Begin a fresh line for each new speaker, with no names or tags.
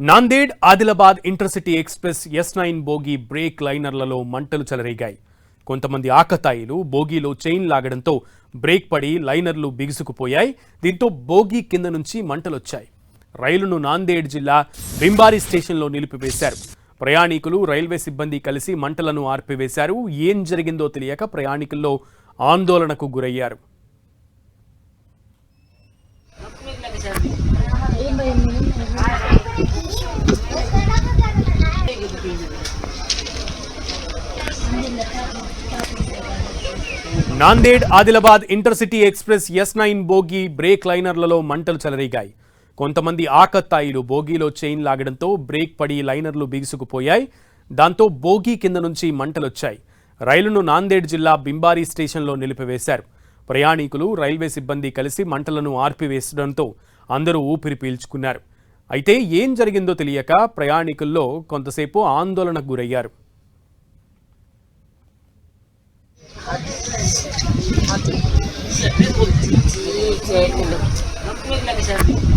Nanded Adilabad intercity express S9 బోగి break లైనర్లలో మంటలు చెలరేగాయి. కొంతమంది ఆకతాయిలు బోగీలో చైన్ లాగడంతో బ్రేక్ పడి లైనర్లు బిగుసుకుపోయాయి. దీంతో బోగీ కింద నుంచి మంటలొచ్చాయి. రైలును నాందేడ్ జిల్లా బింబారి స్టేషన్లో నిలిపివేశారు. ప్రయాణికులు రైల్వే సిబ్బంది కలిసి మంటలను ఆర్పివేశారు. ఏం జరిగిందో తెలియక ప్రయాణికుల్లో ఆందోళనకు గురయ్యారు. Nanded Adilabad intercity express S9 బోగి బ్రేక్ లైనర్లలో మంటలు చెలరేగాయి. కొంతమంది ఆకతాయిలు బోగీలో చైన్ లాగడంతో బ్రేక్ పడి లైనర్లు బిగుసుకుపోయాయి. దాంతో బోగీ కింద నుంచి మంటలొచ్చాయి. రైలును నాందేడ్ జిల్లా బింబారి స్టేషన్లో నిలిపివేశారు. ప్రయాణికులు రైల్వే సిబ్బంది కలిసి మంటలను ఆర్పివేసడంతో అందరూ ఊపిరి పీల్చుకున్నారు. అయితే ఏం జరిగిందో తెలియక ప్రయాణికుల్లో కొంతసేపు ఆందోళనకు గురయ్యారు.
Happy.